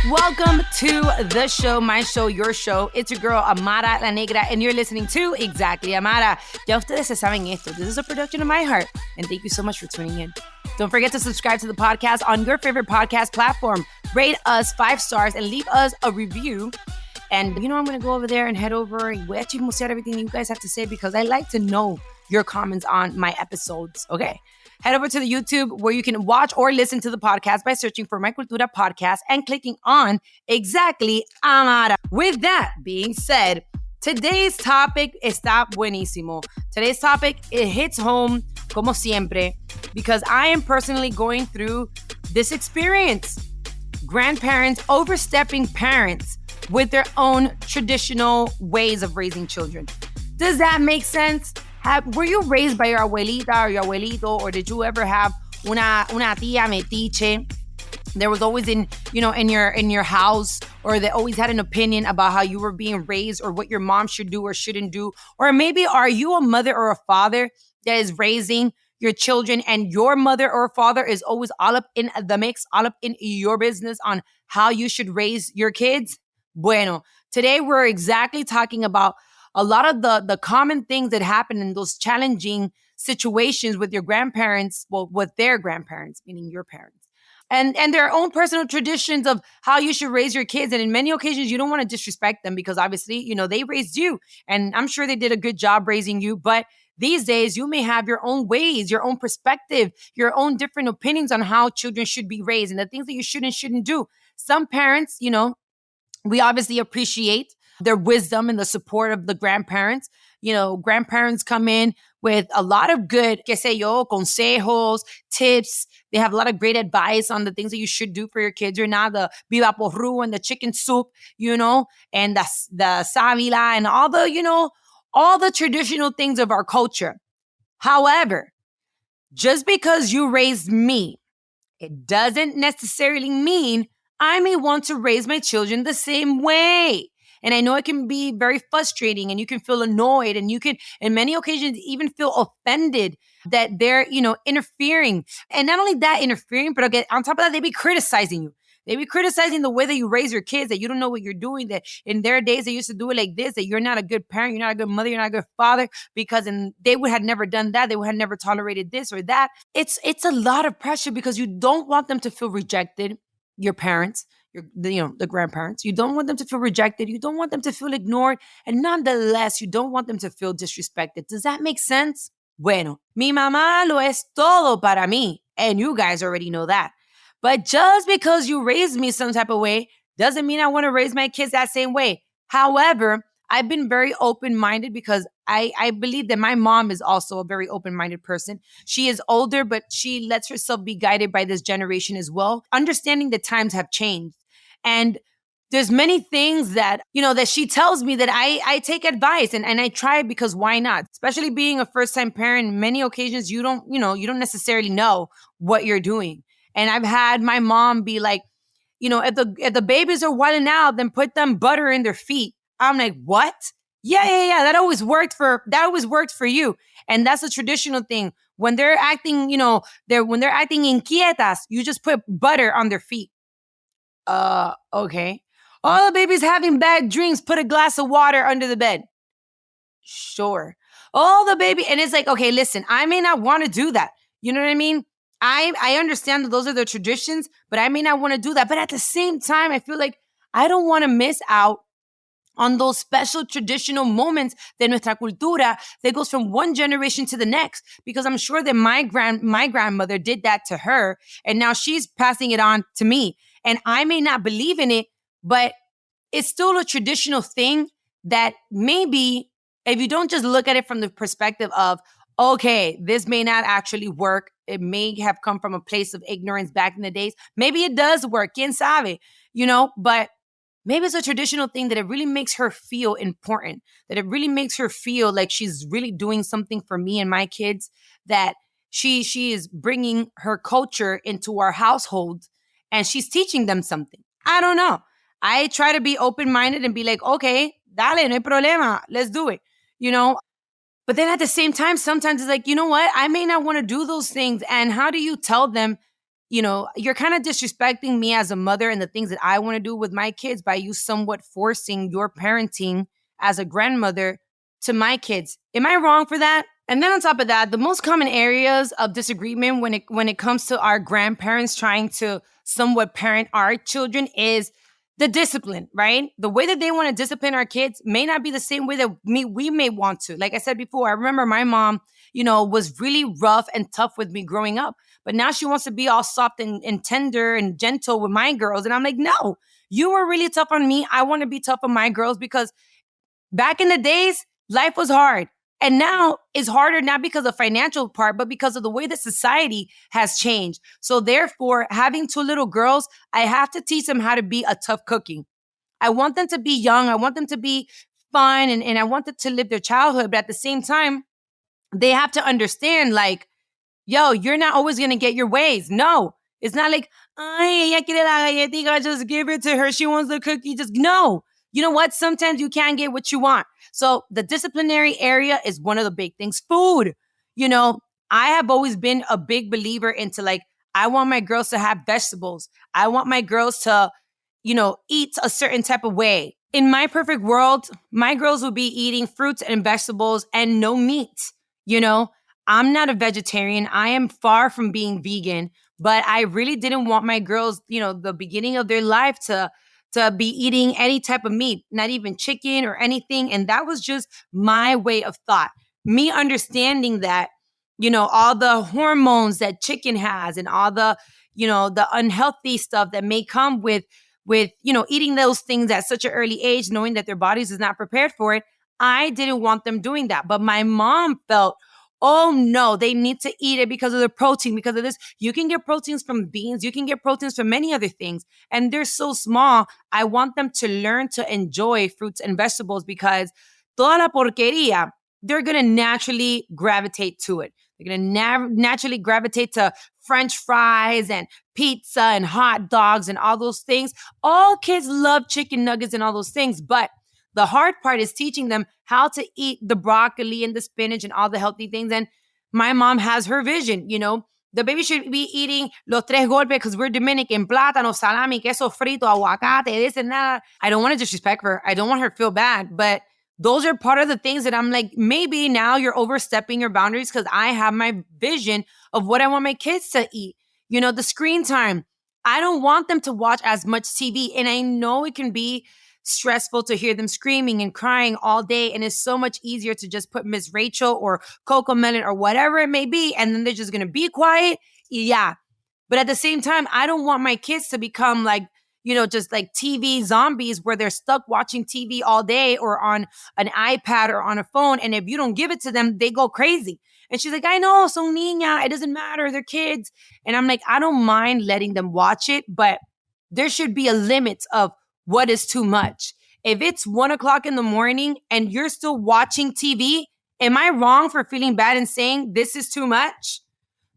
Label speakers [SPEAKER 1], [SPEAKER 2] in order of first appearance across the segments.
[SPEAKER 1] Welcome to the show, my show, your show. It's your girl, Amara, La Negra, and you're listening to Exactly Amara. Ya ustedes se saben esto. This is a production of iHeart, and thank you so much for tuning in. Don't forget to subscribe to the podcast on your favorite podcast platform. Rate us 5 stars and leave us a review. And I'm going to go over there and head over and voy a chismosear everything you guys have to say because I like to know your comments on my episodes. Okay. Head over to the YouTube where you can watch or listen to the podcast by searching for My Cultura podcast and clicking on Exactly Amara. With that being said, today's topic está buenísimo. Today's topic, it hits home como siempre because I am personally going through this experience. Grandparents overstepping parents with their own traditional ways of raising children. Does that make sense? Were you raised by your abuelita or your abuelito, or did you ever have una tía metiche? There was always in your house, or they always had an opinion about how you were being raised or what your mom should do or shouldn't do. Or maybe are you a mother or a father that is raising your children and your mother or father is always all up in the mix, all up in your business on how you should raise your kids? Bueno, today we're exactly talking about a lot of the common things that happen in those challenging situations with your grandparents, well, with their grandparents, meaning your parents, and their own personal traditions of how you should raise your kids. And in many occasions, you don't want to disrespect them because obviously, they raised you, and I'm sure they did a good job raising you. But these days, you may have your own ways, your own perspective, your own different opinions on how children should be raised and the things that you should and shouldn't do. Some parents, we obviously appreciate their wisdom and the support of the grandparents. Grandparents come in with a lot of good, consejos, tips. They have a lot of great advice on the things that you should do for your kids. You're not the viva porru and the chicken soup, and the savila and all the traditional things of our culture. However, just because you raised me, it doesn't necessarily mean I may want to raise my children the same way. And I know it can be very frustrating and you can feel annoyed and you can, in many occasions, even feel offended that they're, interfering. And not only that, interfering, but on top of that, they be criticizing you. They be criticizing the way that you raise your kids, that you don't know what you're doing, that in their days, they used to do it like this, that you're not a good parent, you're not a good mother, you're not a good father, because they would have never done that. They would have never tolerated this or that. It's a lot of pressure because you don't want them to feel rejected, your parents. The grandparents. You don't want them to feel rejected. You don't want them to feel ignored. And nonetheless, you don't want them to feel disrespected. Does that make sense? Bueno, mi mamá lo es todo para mí. And you guys already know that. But just because you raised me some type of way doesn't mean I want to raise my kids that same way. However, I've been very open-minded because I believe that my mom is also a very open-minded person. She is older, but she lets herself be guided by this generation as well, understanding that times have changed. And there's many things that, that she tells me that I take advice and I try because why not? Especially being a first-time parent, many occasions you don't necessarily know what you're doing. And I've had my mom be like, if the babies are wilding out, then put them butter in their feet. I'm like, what? Yeah. That always worked for you. And that's a traditional thing. When they're acting, when they're acting inquietas, you just put butter on their feet. Okay. All the babies having bad dreams, put a glass of water under the bed. Sure. All the baby. And it's like, okay, listen, I may not want to do that. You know what I mean? I understand that those are the traditions, but I may not want to do that. But at the same time, I feel like I don't want to miss out on those special traditional moments de nuestra cultura that goes from one generation to the next. Because I'm sure that my grandmother did that to her, and now she's passing it on to me. And I may not believe in it, but it's still a traditional thing that maybe if you don't just look at it from the perspective of, okay, this may not actually work. It may have come from a place of ignorance back in the days. Maybe it does work. Quién sabe, but maybe it's a traditional thing that it really makes her feel important, that it really makes her feel like she's really doing something for me and my kids, that she is bringing her culture into our household and she's teaching them something. I don't know. I try to be open-minded and be like, okay, dale, no hay problema. Let's do it, But then at the same time, sometimes it's like, you know what? I may not want to do those things. And how do you tell them you're kind of disrespecting me as a mother and the things that I want to do with my kids by you somewhat forcing your parenting as a grandmother to my kids. Am I wrong for that? And then on top of that, the most common areas of disagreement when it comes to our grandparents trying to somewhat parent our children is the discipline, right? The way that they want to discipline our kids may not be the same way that we may want to. Like I said before, I remember my mom, was really rough and tough with me growing up. But now she wants to be all soft and tender and gentle with my girls. And I'm like, no, you were really tough on me. I want to be tough on my girls because back in the days, life was hard. And now it's harder, not because of financial part, but because of the way that society has changed. So therefore, having two little girls, I have to teach them how to be a tough cookie. I want them to be young. I want them to be fun and I want them to live their childhood. But at the same time, they have to understand, like, yo, you're not always going to get your ways. No, it's not like, ay, ella quiere la galletita, just give it to her. She wants the cookie. Just no. You know what? Sometimes you can't get what you want. So the disciplinary area is one of the big things. Food. I have always been a big believer into like, I want my girls to have vegetables. I want my girls to, eat a certain type of way. In my perfect world, my girls will be eating fruits and vegetables and no meat. I'm not a vegetarian. I am far from being vegan, but I really didn't want my girls, the beginning of their life to be eating any type of meat, not even chicken or anything. And that was just my way of thought. Me understanding that, all the hormones that chicken has and all the, the unhealthy stuff that may come with, eating those things at such an early age, knowing that their bodies is not prepared for it. I didn't want them doing that. But my mom felt, oh no, they need to eat it because of the protein, because of this. You can get proteins from beans. You can get proteins from many other things. And they're so small. I want them to learn to enjoy fruits and vegetables because toda la porquería, they're going to naturally gravitate to it. They're going to naturally gravitate to French fries and pizza and hot dogs and all those things. All kids love chicken nuggets and all those things, but the hard part is teaching them how to eat the broccoli and the spinach and all the healthy things. And my mom has her vision, the baby should be eating los tres golpes because we're Dominican, plátano, salami, queso frito, aguacate, this and that. I don't want to disrespect her. I don't want her to feel bad, but those are part of the things that I'm like, maybe now you're overstepping your boundaries because I have my vision of what I want my kids to eat. The screen time. I don't want them to watch as much TV. And I know it can be stressful to hear them screaming and crying all day. And it's so much easier to just put Miss Rachel or Coco Melon or whatever it may be. And then they're just going to be quiet. Yeah. But at the same time, I don't want my kids to become like, just like TV zombies where they're stuck watching TV all day or on an iPad or on a phone. And if you don't give it to them, they go crazy. And she's like, I know, so niña, it doesn't matter. They're kids. And I'm like, I don't mind letting them watch it, but there should be a limit of what is too much. If it's 1:00 in the morning and you're still watching TV, am I wrong for feeling bad and saying this is too much?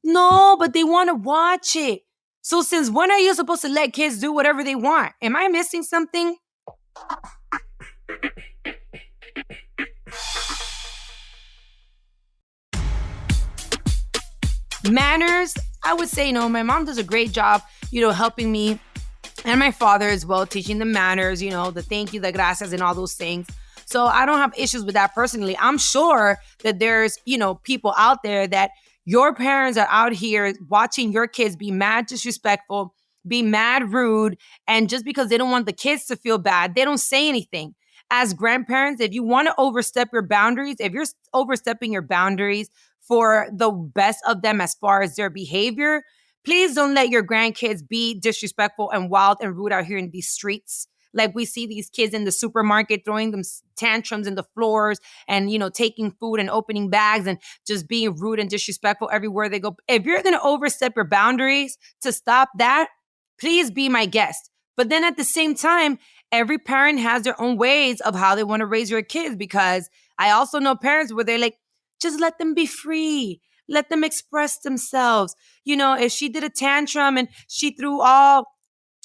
[SPEAKER 1] No, but they want to watch it. So since when are you supposed to let kids do whatever they want? Am I missing something? Manners, I would say no. My mom does a great job, helping me and my father as well, teaching them manners, the thank you, the gracias, and all those things. So I don't have issues with that personally. I'm sure that there's, people out there that your parents are out here watching your kids be mad disrespectful, be mad rude, and just because they don't want the kids to feel bad, they don't say anything. As grandparents, if you want to overstep your boundaries, if you're overstepping your boundaries for the best of them as far as their behavior, please don't let your grandkids be disrespectful and wild and rude out here in these streets. Like we see these kids in the supermarket throwing them tantrums in the floors and, taking food and opening bags and just being rude and disrespectful everywhere they go. If you're going to overstep your boundaries to stop that, please be my guest. But then at the same time, every parent has their own ways of how they want to raise your kids, because I also know parents where they're like, just let them be free. Let them express themselves. If she did a tantrum and she threw all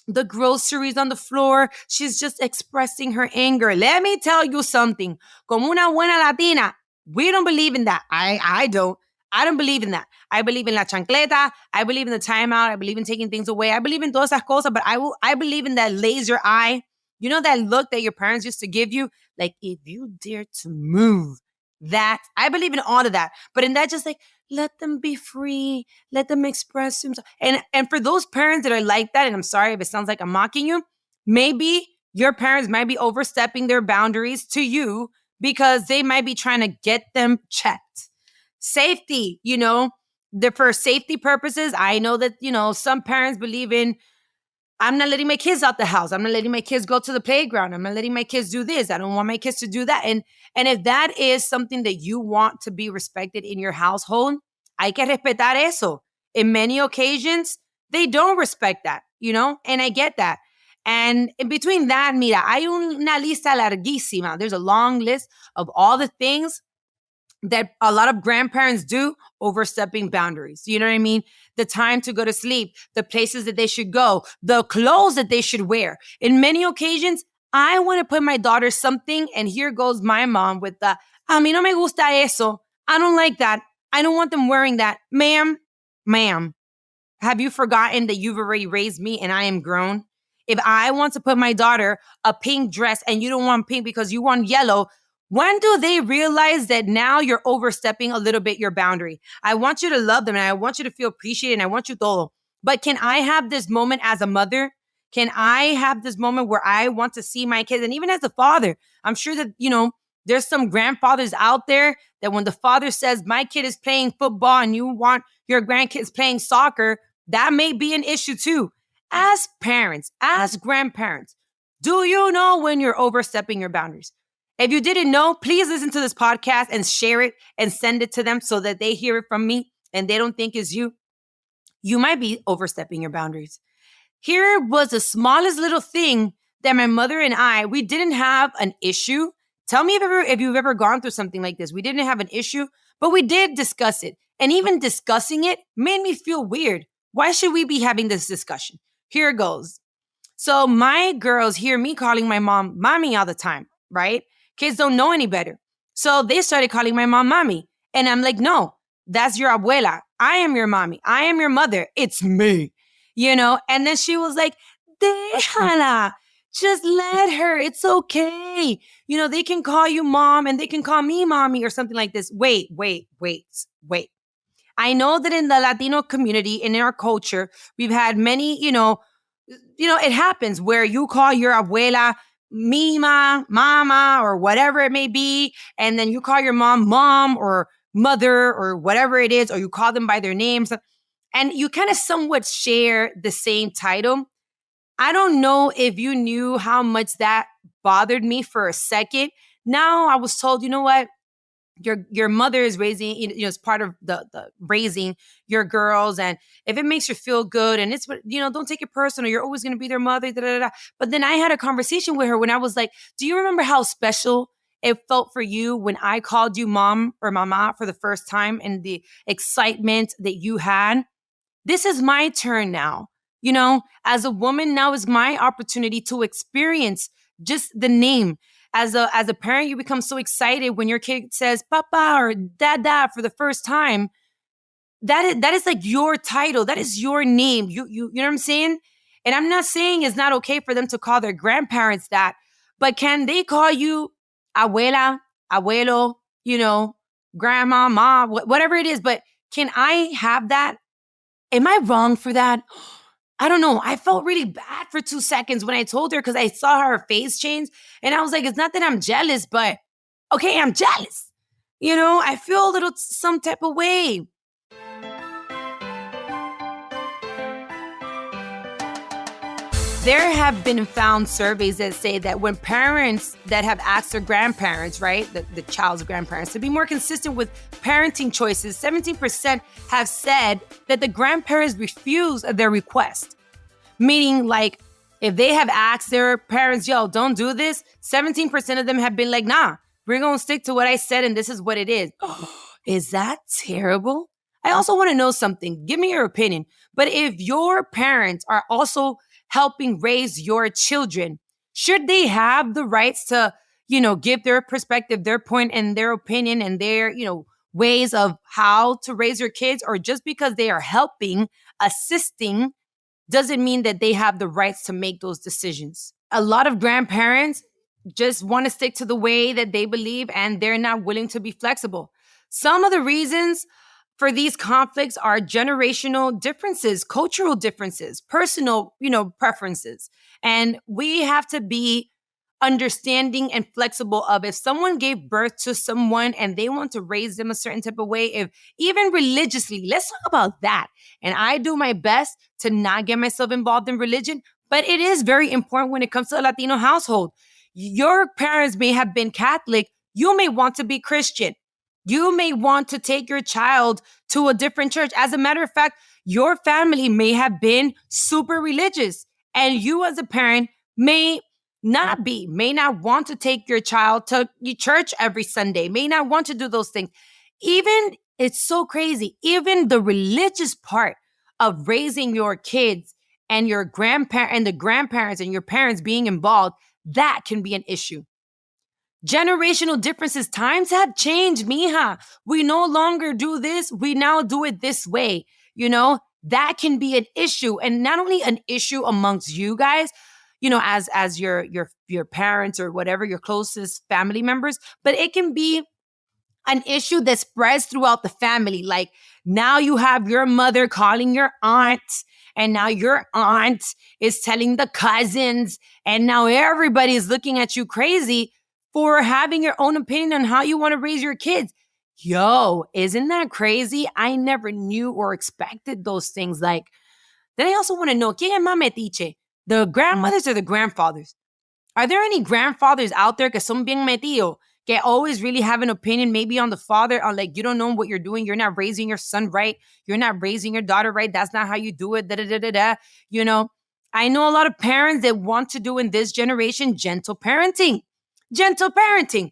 [SPEAKER 1] the groceries on the floor, she's just expressing her anger. Let me tell you something. Como una buena Latina, we don't believe in that. I don't. I don't believe in that. I believe in la chancleta. I believe in the timeout. I believe in taking things away. I believe in todas esas cosas, but I believe in that laser eye. You know that look that your parents used to give you? Like, if you dare to move that, I believe in all of that. But in that, just like, let them be free. Let them express themselves. And for those parents that are like that, and I'm sorry if it sounds like I'm mocking you, maybe your parents might be overstepping their boundaries to you because they might be trying to get them checked. Safety, for safety purposes, I know that, some parents believe in, I'm not letting my kids out the house. I'm not letting my kids go to the playground. I'm not letting my kids do this. I don't want my kids to do that. And if that is something that you want to be respected in your household, hay que respetar eso. In many occasions, they don't respect that, and I get that. And in between that, mira, hay una lista larguísima. There's a long list of all the things that a lot of grandparents do, overstepping boundaries. You know what I mean? The time to go to sleep, the places that they should go, the clothes that they should wear. In many occasions, I want to put my daughter something, and here goes my mom with the, a mí no me gusta eso. I don't like that. I don't want them wearing that. Ma'am, have you forgotten that you've already raised me and I am grown? If I want to put my daughter a pink dress and you don't want pink because you want yellow, when do they realize that now you're overstepping a little bit your boundary? I want you to love them and I want you to feel appreciated and I want you todo. But can I have this moment as a mother? Can I have this moment where I want to see my kids? And even as a father, I'm sure that, there's some grandfathers out there that when the father says, my kid is playing football and you want your grandkids playing soccer, that may be an issue too. As parents, as grandparents, do you know when you're overstepping your boundaries? If you didn't know, please listen to this podcast and share it and send it to them so that they hear it from me and they don't think it's you. You might be overstepping your boundaries. Here was the smallest little thing that my mother and we didn't have an issue. Tell me if you've ever gone through something like this. We didn't have an issue, but we did discuss it. And even discussing it made me feel weird. Why should we be having this discussion? Here it goes. So my girls hear me calling my mom mommy all the time, right? Kids don't know any better. So they started calling my mom mommy. And I'm like, no, that's your abuela. I am your mommy. I am your mother. It's me, And then she was like, déjala. Just let her. It's okay. They can call you mom and they can call me mommy or something like this. Wait. I know that in the Latino community and in our culture, we've had many, it happens where you call your abuela mima, mama, or whatever it may be. And then you call your mom or mother or whatever it is, or you call them by their names. And you kind of somewhat share the same title. I don't know if you knew how much that bothered me for a second. Now I was told, you know what? Your mother is raising, as part of the raising your girls. And if it makes you feel good and it's, don't take it personal. You're always going to be their mother. Da, da, da. But then I had a conversation with her when I was like, do you remember how special it felt for you when I called you mom or mama for the first time and the excitement that you had? This is my turn now. As a woman, now is my opportunity to experience just the name. As a parent, you become so excited when your kid says papa or dada for the first time. That is like your title. That is your name. You know what I'm saying? And I'm not saying it's not okay for them to call their grandparents that, but can they call you abuela, abuelo, grandma, ma, whatever it is? But can I have that? Am I wrong for that? I don't know. I felt really bad for 2 seconds when I told her because I saw her face change. And I was like, it's not that I'm jealous, but okay, I'm jealous. I feel a little some type of way. There have been found surveys that say that when parents that have asked their grandparents, right, the child's grandparents, to be more consistent with parenting choices, 17% have said that the grandparents refuse their request. Meaning, like, if they have asked their parents, yo, don't do this, 17% of them have been like, nah, we're going to stick to what I said and this is what it is. Is that terrible? I also want to know something. Give me your opinion. But if your parents are also helping raise your children, should they have the rights to, give their perspective, their point and their opinion and their, ways of how to raise your kids, or just because they are helping, assisting, doesn't mean that they have the rights to make those decisions. A lot of grandparents just want to stick to the way that they believe, and they're not willing to be flexible. Some of the reasons for these conflicts are generational differences, cultural differences, personal, preferences. And we have to be understanding and flexible of, if someone gave birth to someone and they want to raise them a certain type of way, if even religiously, let's talk about that. And I do my best to not get myself involved in religion, but it is very important when it comes to a Latino household. Your parents may have been Catholic. You may want to be Christian. You may want to take your child to a different church. As a matter of fact, your family may have been super religious, and you as a parent may not want to take your child to church every Sunday, may not want to do those things. Even, it's so crazy, even the religious part of raising your kids and your the grandparents and your parents being involved, that can be an issue. Generational differences, times have changed, mija. We no longer do this. We now do it this way. That can be an issue. And not only an issue amongst you guys, as your parents or whatever, your closest family members, but it can be an issue that spreads throughout the family. Like, now you have your mother calling your aunt, and now your aunt is telling the cousins, and now everybody is looking at you crazy for having your own opinion on how you want to raise your kids. Yo, isn't that crazy? I never knew or expected those things. Like, then I also want to know, ¿quién es más metiche? The grandmothers or the grandfathers? Are there any grandfathers out there que son bien metidos, que always really have an opinion maybe on the father, on like, you don't know what you're doing, you're not raising your son right, you're not raising your daughter right, that's not how you do it, da-da-da-da-da. I know a lot of parents that want to do in this generation gentle parenting. Gentle parenting.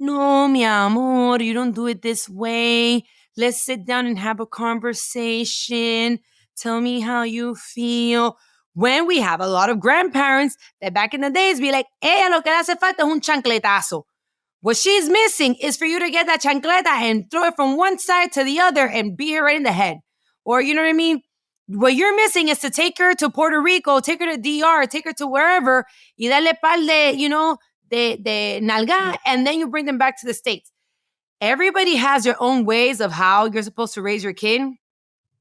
[SPEAKER 1] No, mi amor, you don't do it this way. Let's sit down and have a conversation. Tell me how you feel. When we have a lot of grandparents that back in the days be like, lo que le hace falta es un chancletazo. What she's missing is for you to get that chancleta and throw it from one side to the other and beat her right in the head. Or, you know what I mean? What you're missing is to take her to Puerto Rico, take her to DR, take her to wherever, y darle par de nalga, and then you bring them back to the States. Everybody has their own ways of how you're supposed to raise your kid.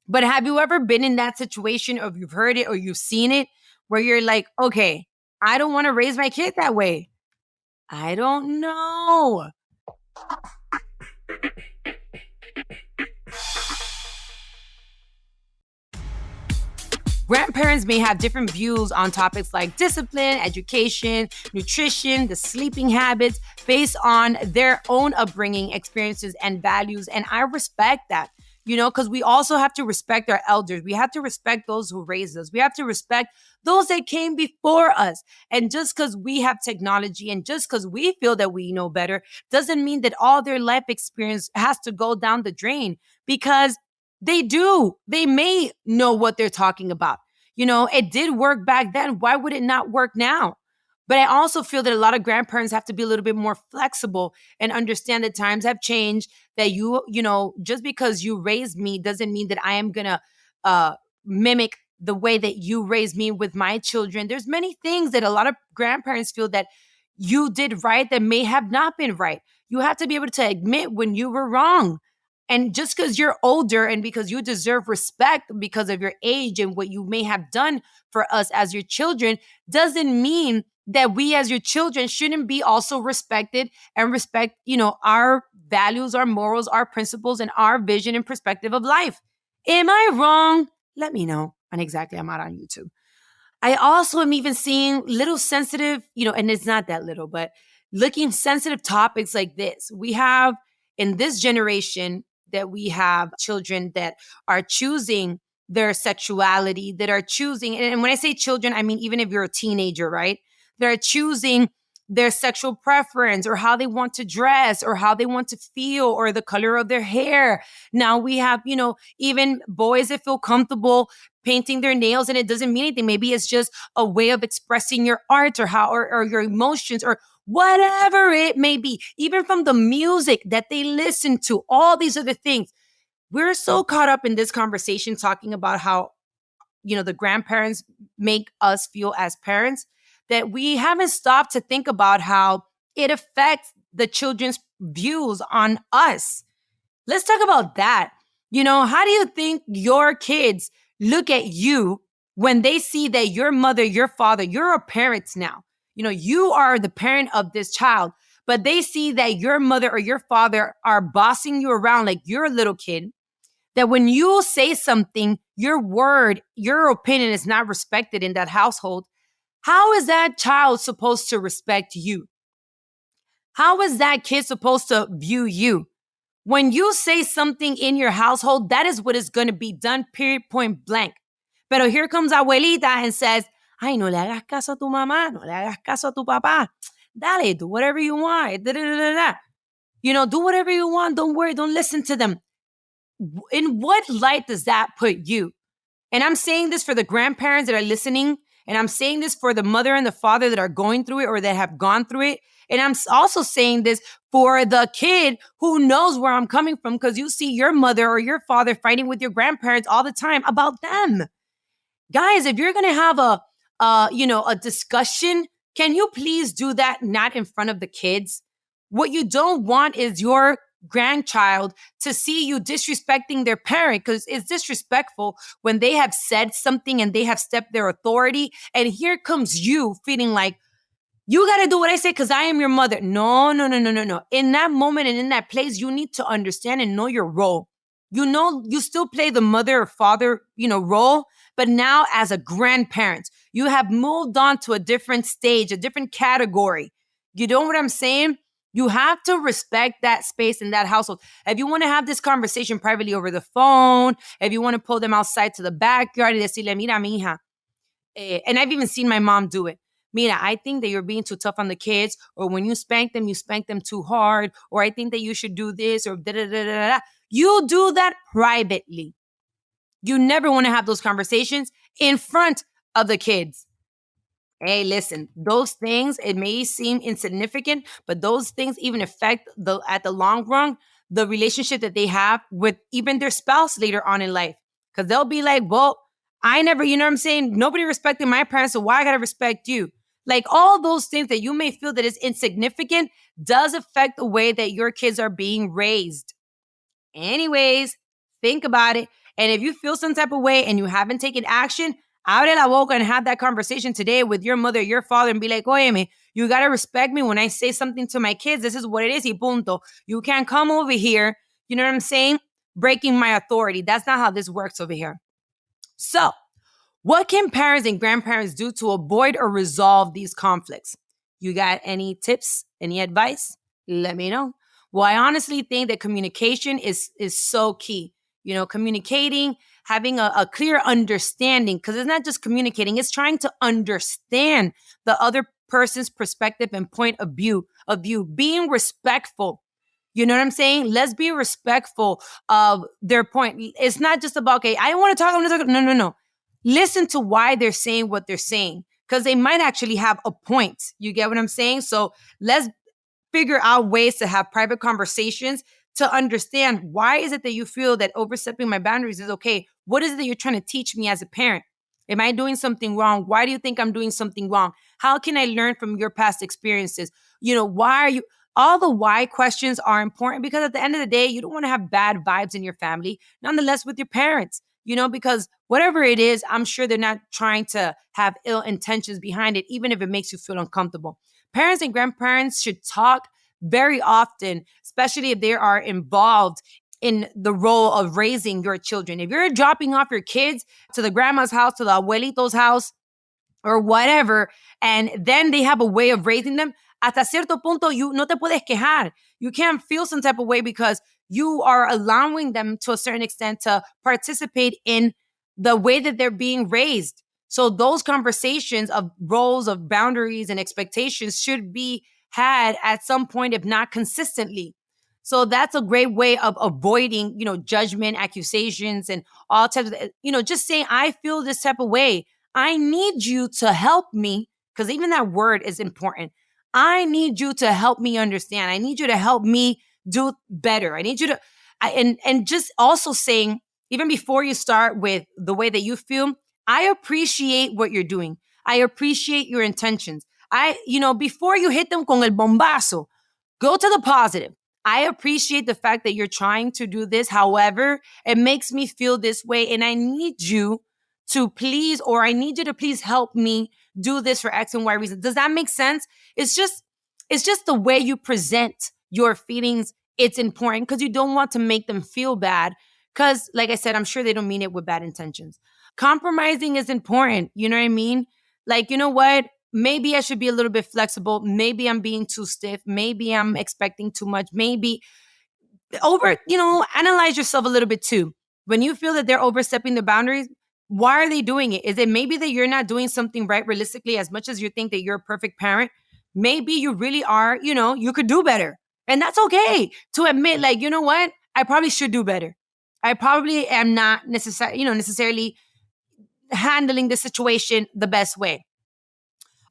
[SPEAKER 1] But have you ever been in that situation, or you've heard it or you've seen it, where you're like, okay, I don't want to raise my kid that way? I don't know. Grandparents may have different views on topics like discipline, education, nutrition, the sleeping habits, based on their own upbringing, experiences, and values. And I respect that, because we also have to respect our elders. We have to respect those who raised us. We have to respect those that came before us. And just because we have technology and just because we feel that we know better doesn't mean that all their life experience has to go down the drain, because they do. They may know what they're talking about. It did work back then. Why would it not work now? But I also feel that a lot of grandparents have to be a little bit more flexible and understand that times have changed, that just because you raised me doesn't mean that I am going to mimic the way that you raised me with my children. There's many things that a lot of grandparents feel that you did right that may have not been right. You have to be able to admit when you were wrong. And just because you're older and because you deserve respect because of your age and what you may have done for us as your children, doesn't mean that we as your children shouldn't be also respected and respect, our values, our morals, our principles, and our vision and perspective of life. Am I wrong? Let me know on Exactly Amara on YouTube. I also am even seeing little sensitive, and it's not that little, but looking sensitive topics like this. We have in this generation that we have children that are choosing their sexuality, that are choosing, and when I say children, I mean, even if you're a teenager, right? They're choosing their sexual preference or how they want to dress or how they want to feel or the color of their hair. Now we have, even boys that feel comfortable painting their nails, and it doesn't mean anything. Maybe it's just a way of expressing your art or how, or your emotions or whatever it may be, even from the music that they listen to, all these other things. We're so caught up in this conversation talking about how, the grandparents make us feel as parents, that we haven't stopped to think about how it affects the children's views on us. Let's talk about that. How do you think your kids look at you when they see that your mother, your father, you're a parent now? You are the parent of this child, but they see that your mother or your father are bossing you around like you're a little kid, that when you say something, your word, your opinion is not respected in that household. How is that child supposed to respect you? How is that kid supposed to view you? When you say something in your household, that is what is going to be done, period, point blank. Pero here comes abuelita and says, ay, no le hagas caso a tu mamá, no le hagas caso a tu papá. Dale, do whatever you want. Da, da, da, da. Do whatever you want. Don't worry, don't listen to them. In what light does that put you? And I'm saying this for the grandparents that are listening, and I'm saying this for the mother and the father that are going through it or that have gone through it. And I'm also saying this for the kid who knows where I'm coming from, because you see your mother or your father fighting with your grandparents all the time about them. Guys, if you're going to have a discussion, can you please do that not in front of the kids? What you don't want is your grandchild to see you disrespecting their parent, because it's disrespectful when they have said something and they have stepped their authority. And here comes you feeling like, you got to do what I say because I am your mother. No. In that moment and in that place, you need to understand and know your role. You still play the mother or father, role, but now as a grandparent, you have moved on to a different stage, a different category. You know what I'm saying? You have to respect that space in that household. If you want to have this conversation privately over the phone, if you want to pull them outside to the backyard and decirle, mira, mija, and I've even seen my mom do it. Mira, I think that you're being too tough on the kids, or when you spank them too hard, or I think that you should do this, or da da da da da. You do that privately. You never want to have those conversations in front of the kids. Hey, listen, those things, it may seem insignificant, but those things even affect at the long run, the relationship that they have with even their spouse later on in life. Because they'll be like, well, I never, you know what I'm saying? Nobody respected my parents, so why I got to respect you? Like all those things that you may feel that is insignificant does affect the way that your kids are being raised. Anyways, think about it. And if you feel some type of way and you haven't taken action, abre la boca and have that conversation today with your mother, your father, and be like, óyeme, you got to respect me when I say something to my kids. This is what it is, y punto. You can't come over here, you know what I'm saying, breaking my authority. That's not how this works over here. So, what can parents and grandparents do to avoid or resolve these conflicts? You got any tips, any advice? Let me know. Well, I honestly think that communication is so key. Communicating, having a clear understanding, because it's not just communicating, it's trying to understand the other person's perspective and point of view, being respectful. You know what I'm saying? Let's be respectful of their point. It's not just about, okay, I want to talk. No. Listen to why they're saying what they're saying, because they might actually have a point. You get what I'm saying? So let's figure out ways to have private conversations to understand, why is it that you feel that overstepping my boundaries is okay? What is it that you're trying to teach me as a parent? Am I doing something wrong? Why do you think I'm doing something wrong? How can I learn from your past experiences? Why are you... All the why questions are important, because at the end of the day, you don't want to have bad vibes in your family, nonetheless with your parents, because whatever it is, I'm sure they're not trying to have ill intentions behind it, even if it makes you feel uncomfortable. Parents and grandparents should talk very often, especially if they are involved in the role of raising your children. If you're dropping off your kids to the grandma's house, to the abuelito's house, or whatever, and then they have a way of raising them, hasta cierto punto, you no te puedes quejar. You can't feel some type of way because you are allowing them to a certain extent to participate in the way that they're being raised. So those conversations of roles, of boundaries and expectations should be had at some point, if not consistently. So that's a great way of avoiding, judgment, accusations, and all types of, just saying, I feel this type of way. I need you to help me, because even that word is important. I need you to help me understand. I need you to help me do better. I need you to, and just also saying, even before you start with the way that you feel, I appreciate what you're doing. I appreciate your intentions. Before you hit them con el bombazo, go to the positive. I appreciate the fact that you're trying to do this. However, it makes me feel this way. And I need you to please, or I need you to please help me do this for X and Y reason. Does that make sense? It's just the way you present your feelings. It's important because you don't want to make them feel bad. Because like I said, I'm sure they don't mean it with bad intentions. Compromising is important. You know what I mean? Like, you know what? Maybe I should be a little bit flexible. Maybe I'm being too stiff. Maybe I'm expecting too much. Maybe analyze yourself a little bit too. When you feel that they're overstepping the boundaries, why are they doing it? Is it maybe that you're not doing something right realistically as much as you think that you're a perfect parent? Maybe you really are, you could do better. And that's okay to admit, like, you know what? I probably should do better. I probably am not necessarily handling the situation the best way.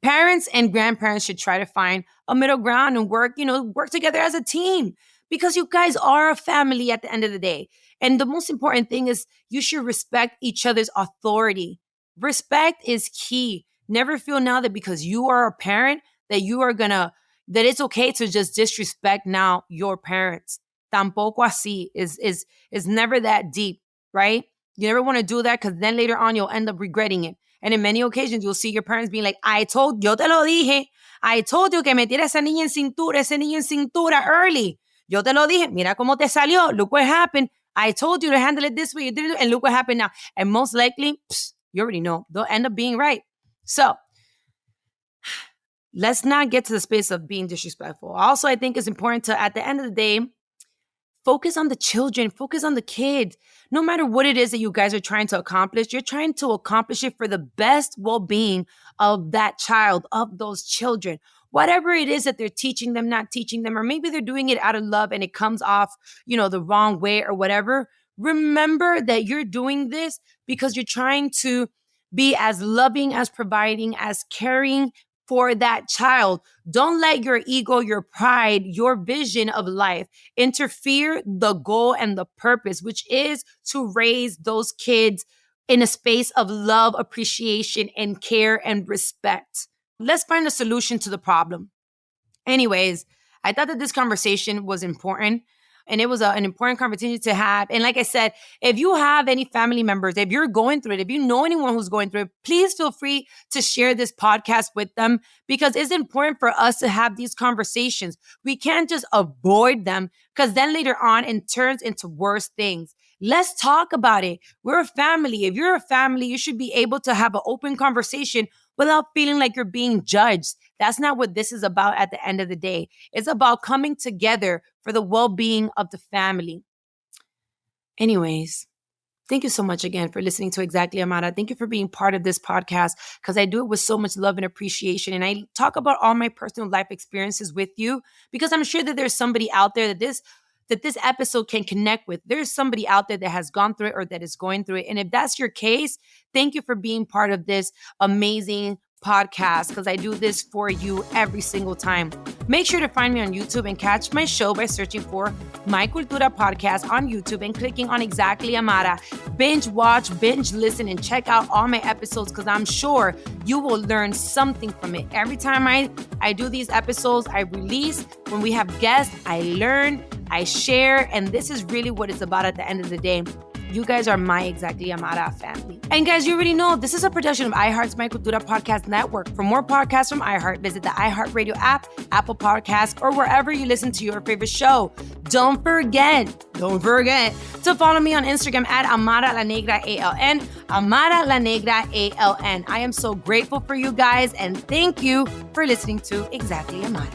[SPEAKER 1] Parents and grandparents should try to find a middle ground and work together as a team because you guys are a family at the end of the day. And the most important thing is you should respect each other's authority. Respect is key. Never feel now that because you are a parent that that it's okay to just disrespect now your parents. Tampoco así is never that deep, right? You never want to do that because then later on you'll end up regretting it. And in many occasions, you'll see your parents being like, yo te lo dije. I told you que metiera ese niño en cintura early. Yo te lo dije. Mira cómo te salió. Look what happened. I told you to handle it this way. You didn't, and look what happened now. And most likely, you already know, they'll end up being right. So let's not get to the space of being disrespectful. Also, I think it's important to, at the end of the day, focus on the children, focus on the kids. No matter what it is that you guys are trying to accomplish, you're trying to accomplish it for the best well-being of that child, of those children. Whatever it is that they're teaching them, not teaching them, or maybe they're doing it out of love and it comes off, the wrong way or whatever. Remember that you're doing this because you're trying to be as loving, as providing, as caring for that child. Don't let your ego, your pride, your vision of life interfere the goal and the purpose, which is to raise those kids in a space of love, appreciation, and care and respect. Let's find a solution to the problem. Anyways, I thought that this conversation was important. And it was an important conversation to have. And like I said, if you have any family members, if you're going through it, if you know anyone who's going through it, please feel free to share this podcast with them because it's important for us to have these conversations. We can't just avoid them because then later on it turns into worse things. Let's talk about it. We're a family. If you're a family, you should be able to have an open conversation without feeling like you're being judged. That's not what this is about at the end of the day. It's about coming together for the well-being of the family. Anyways, thank you so much again for listening to Exactly Amara. Thank you for being part of this podcast because I do it with so much love and appreciation. And I talk about all my personal life experiences with you because I'm sure that there's somebody out there that this episode can connect with. There's somebody out there that has gone through it or that is going through it. And if that's your case, thank you for being part of this amazing podcast because I do this for you every single time. Make sure to find me on YouTube and catch my show by searching for My Cultura podcast on YouTube and clicking on Exactly Amara. Binge watch, binge listen, and check out all my episodes because I'm sure you will learn something from it. Every time I do these episodes, I release. When we have guests, I learn, I share, and this is really what it's about at the end of the day. You guys are my Exactly Amara family. And guys, you already know this is a production of iHeart's My Cultura Podcast Network. For more podcasts from iHeart, visit the iHeartRadio app, Apple Podcasts, or wherever you listen to your favorite show. Don't forget to follow me on Instagram at Amara La Negra ALN, Amara La Negra ALN. I am so grateful for you guys and thank you for listening to Exactly Amara.